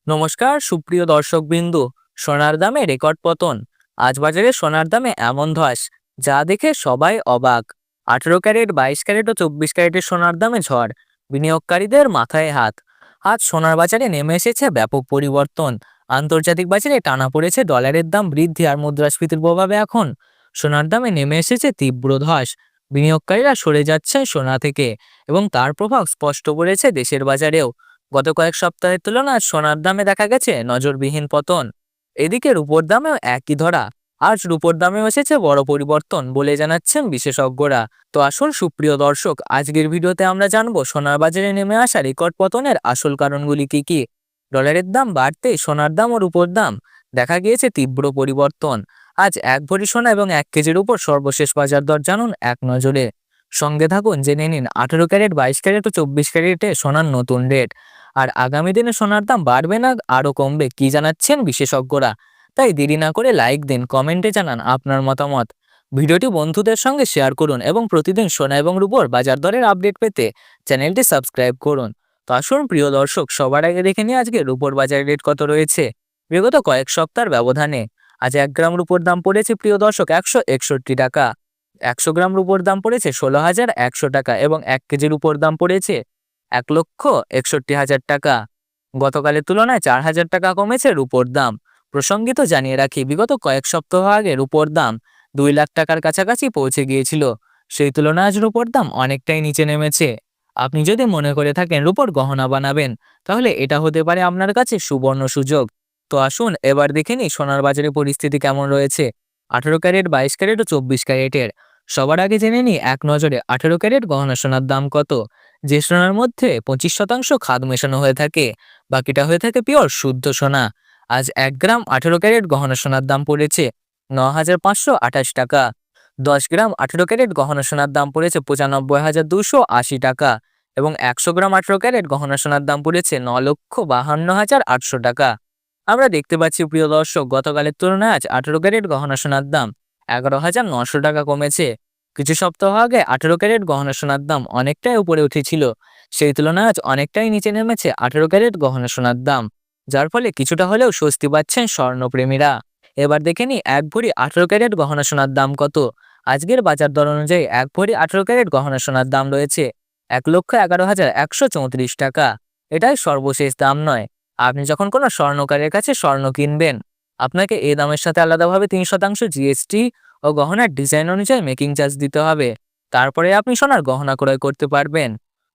নমস্কার সুপ্রিয় দর্শকবৃন্দু। সোনার দামে রেকর্ড পতন। আজ বাজারে সোনার দামে এমন ধস যা দেখে সবাই অবাক। 18 ক্যারেট, 22 ক্যারেট ও 24 ক্যারেটের সোনার দামে ঝড়, বিনিয়োগকারীদের মাথায় হাত। আজ সোনার বাজারে নেমে এসেছে ব্যাপক পরিবর্তন। আন্তর্জাতিক বাজারে টানা পড়েছে ডলারের দাম বৃদ্ধি আর মুদ্রাস্ফীতির প্রভাবে এখন সোনার দামে নেমে এসেছে তীব্র ধস। বিনিয়োগকারীরা সরে যাচ্ছেন সোনা থেকে এবং তার প্রভাব স্পষ্ট পড়েছে দেশের বাজারেও। গত কয়েক সপ্তাহের তুলনায় সোনার দামে দেখা গেছে নজরবিহীন পতন। এদিকে রূপোর দামেও একই ধরা। আজ রূপোর দামেও এসেছে বড় পরিবর্তন বলে জানাচ্ছেন বিশেষজ্ঞরা। তো আসুন সুপ্রিয় দর্শক, আজকের ভিডিওতে আমরা জানবো সোনার বাজারে নেমে আসা রেকর্ড পতনের আসল কারণগুলি কি কি। ডলারের দাম বাড়তে সোনার দাম ও রূপোর দাম দেখা গিয়েছে তীব্র পরিবর্তন। আজ 1 ভরি সোনা এবং 1 কেজির উপর সর্বশেষ বাজার দর জানুন এক নজরে। সঙ্গে থাকুন, জেনে নিন 18 ক্যারেট, 22 ক্যারেট ও 24 ক্যারেটে সোনার নতুন রেট। আর আগামী দিনে সোনার দাম বাড়বে না আরো কমবে কি জানাচ্ছেন বিশেষজ্ঞরা। তাই দেরি না করে লাইক দিন, কমেন্টে জানান আপনার মতামত। ভিডিওটি বন্ধুদের সঙ্গে শেয়ার করুন এবং প্রতিদিন সোনা এবং রূপোর বাজার দরের আপডেট পেতে চ্যানেলটি সাবস্ক্রাইব করুন। তো আসুন প্রিয় দর্শক, সবার আগে দেখে নিই আজকে রূপোর বাজার রেট কত রয়েছে বিগত কয়েক সপ্তাহের ব্যবধানে। আজ 1 গ্রাম রূপোর দাম পড়েছে প্রিয় দর্শক 161 টাকা। 100 গ্রাম রূপোর দাম পড়েছে 16,100 টাকা এবং 1 কেজির উপর দাম পড়েছে 1,61,000 টাকা। গতকালের তুলনায় 4,000 টাকা কমেছে রূপোর দাম। প্রসঙ্গিত জানিয়ে রাখি, বিগত কয়েক সপ্তাহ আগে রূপোর দাম 2 লাখ টাকার কাছাকাছি পৌঁছে গিয়েছিল। সেই তুলনায় আজ রূপোর দাম অনেকটাই নিচে নেমেছে। আপনি যদি মনে করে থাকেন রূপোর গহনা বানাবেন, তাহলে এটা হতে পারে আপনার কাছে সুবর্ণ সুযোগ। তো আসুন এবার দেখে নিই সোনার বাজারে পরিস্থিতি কেমন রয়েছে 18 ক্যারেট, 22 ক্যারেট ও 24 ক্যারেটের। সবার আগে জেনে নিই এক নজরে 18 ক্যারেট গহনা সোনার দাম কত। যে সোনার মধ্যে 25% খাদ মেশানো হয়ে থাকে, বাকিটা হয়ে থাকে পিওর শুদ্ধ সোনা। আজ 1 গ্রাম 18 ক্যারেট গহনা সোনার দাম পড়েছে 9,528 টাকা। 10 গ্রাম 18 ক্যারেট গহনা সোনার দাম পড়েছে 95,280 টাকা এবং 100 গ্রাম 18 ক্যারেট গহনা সোনার দাম পড়েছে 9,52,800 টাকা। আমরা দেখতে পাচ্ছি প্রিয় দর্শক, গতকালের তুলনায় আজ 18 ক্যারেট গহনা সোনার দাম 11,900 টাকা কমেছে। কিছু সপ্তাহ আগে 18 ক্যারেট গহনা সোনার দাম অনেকটাই উপরে উঠেছিল, সেই তুলনায় আজ অনেকটাই নিচে নেমেছে 18 ক্যারেট গহনা সোনার দাম, যার ফলে কিছুটা হলেও স্বস্তি পাচ্ছেন স্বর্ণপ্রেমীরা। এবার দেখে নিই 1 ভরি 18 ক্যারেট গহনা সোনার দাম কত। আজকের বাজার দর অনুযায়ী 1 ভরি 18 ক্যারেট গহনা সোনার দাম রয়েছে 1,11,134 টাকা। এটাই সর্বশেষ দাম নয়। আপনি যখন কোনো স্বর্ণকারের কাছে স্বর্ণ কিনবেন, আপনাকে এই দামের সাথে আলাদাভাবে 3% জিএসটি ও গহনার ডিজাইন অনুযায়ী মেকিং চার্জ দিতে হবে। তারপরে আপনি সোনার গহনা ক্রয় করতে পারবেন।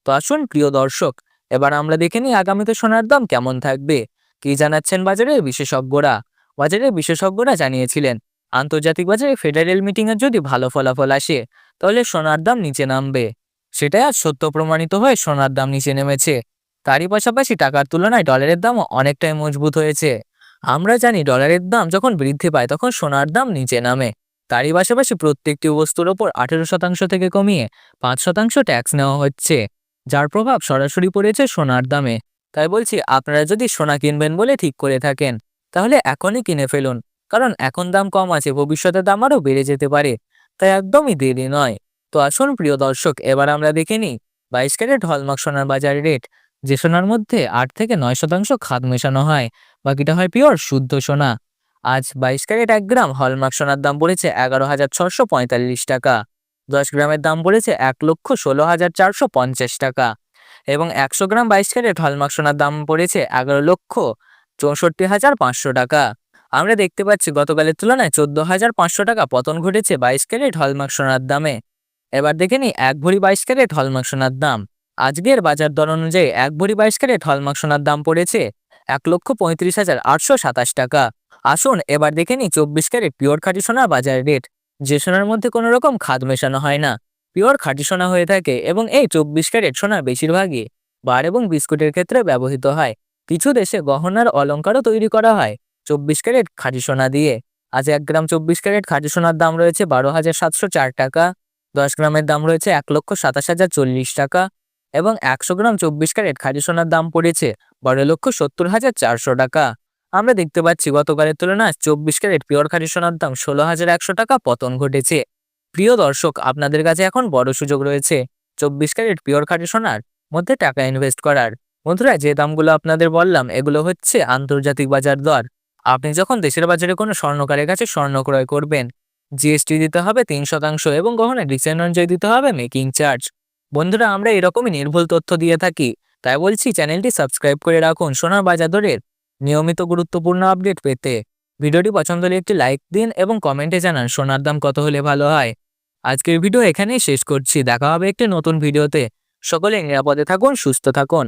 তো আসুন প্রিয় দর্শক, এবার আমরা দেখে নিই আগামীতে সোনার দাম কেমন থাকবে কি জানাচ্ছেন বাজারের বিশেষজ্ঞরা। বাজারের বিশেষজ্ঞরা জানিয়েছিলেন, আন্তর্জাতিক বাজারে ফেডারেল মিটিংয়ে যদি ভালো ফলাফল আসে, তাহলে সোনার দাম নিচে নামবে। সেটাই আজ সত্য প্রমাণিত হয়ে সোনার দাম নিচে নেমেছে। তারই পাশাপাশি টাকার তুলনায় ডলারের দামও অনেকটাই মজবুত হয়েছে। আমরা জানি ডলারের দাম যখন বৃদ্ধি পায় তখন সোনার দাম নিচে নামে। তারই পাশাপাশি প্রত্যেকটি বস্তুর ওপর 18% থেকে কমিয়ে 5% ট্যাক্স নেওয়া হচ্ছে, যার প্রভাব সরাসরি পড়েছে সোনার দামে। তাই বলছি, আপনারা যদি সোনা কিনবেন বলে ঠিক করে থাকেন, তাহলে এখনই কিনে ফেলুন, কারণ এখন দাম কম আছে, ভবিষ্যতে দাম আরও বেড়ে যেতে পারে। তাই একদমই দেরি নয়। তো আসুন প্রিয় দর্শক, এবার আমরা দেখে নিই 22 ক্যারেট হলমার্ক সোনার বাজার রেট। যে সোনার মধ্যে 8 থেকে 9% খাদ মেশানো হয়, বাকিটা হয় পিওর শুদ্ধ সোনা। আজ 22 ক্যারেট 1 গ্রাম হলমার্ক সোনার দাম পড়েছে 11,645 টাকা। 10 গ্রামের দাম পড়েছে 1,16,450 টাকা এবং 100 গ্রাম 22 ক্যারেট হলমার্ক সোনার দাম পড়েছে 11,64,500 টাকা। আমরা দেখতে পাচ্ছি গতকালের তুলনায় 14,500 টাকা পতন ঘটেছে 22 ক্যারেট হলমার্ক সোনার দামে। এবার দেখে নিই 1 ভরি 22 ক্যারেট হলমার্ক সোনার দাম। আজকের বাজার দর অনুযায়ী 1 ভরি 22 ক্যারেট হলমার্ক সোনার দাম পড়েছে 1,35,827 টাকা। আসুন এবার দেখে নিই 24 ক্যারেট পিওর খাঁটি সোনার বাজার রেট। যে সোনার মধ্যে কোনো রকম খাদ মেশানো হয় না, পিওর খাঁটি সোনা হয়ে থাকে এবং এই 24 ক্যারেট সোনা বেশিরভাগই বার এবং বিস্কুটের ক্ষেত্রে ব্যবহৃত হয়। কিছু দেশে গহনার অলংকারও তৈরি করা হয় 24 ক্যারেট খাঁটি সোনা দিয়ে। আজ 1 গ্রাম 24 ক্যারেট খাঁটি সোনার দাম রয়েছে 12,704 টাকা। 10 গ্রামের দাম রয়েছে 1,27,040 টাকা এবং 100 গ্রাম 24 ক্যারেট খাঁটি সোনার দাম পড়েছে 12,70,400 টাকা। আমরা দেখতে পাচ্ছি গতকালের তুলনায় 24 ক্যারেট পিওর খাঁটি সোনার দাম 16,100 টাকা পতন ঘটেছে। প্রিয় দর্শক, আপনাদের কাছে এখন বড় সুযোগ রয়েছে 24 ক্যারেট পিওর খাঁটি সোনার মধ্যে টাকা ইনভেস্ট করার। বন্ধুরা, যে দামগুলো আপনাদের বললাম এগুলো হচ্ছে আন্তর্জাতিক বাজার দর। আপনি যখন দেশের বাজারে কোনো স্বর্ণকারের কাছে স্বর্ণ ক্রয় করবেন, জিএসটি দিতে হবে 3% এবং গহনার ডিজাইন অনুযায়ী দিতে হবে মেকিং চার্জ। বন্ধুরা, আমরা এরকমই নির্ভুল তথ্য দিয়ে থাকি, তাই বলছি চ্যানেলটি সাবস্ক্রাইব করে রাখুন সোনার বাজার দরের নিয়মিত গুরুত্বপূর্ণ আপডেট পেতে। ভিডিওটি পছন্দ হলে একটি লাইক দিন এবং কমেন্টে জানান সোনার দাম কত হলে ভালো হয়। আজকের ভিডিও এখানেই শেষ করছি, দেখা হবে একটি নতুন ভিডিওতে। সকলে নিরাপদে থাকুন, সুস্থ থাকুন।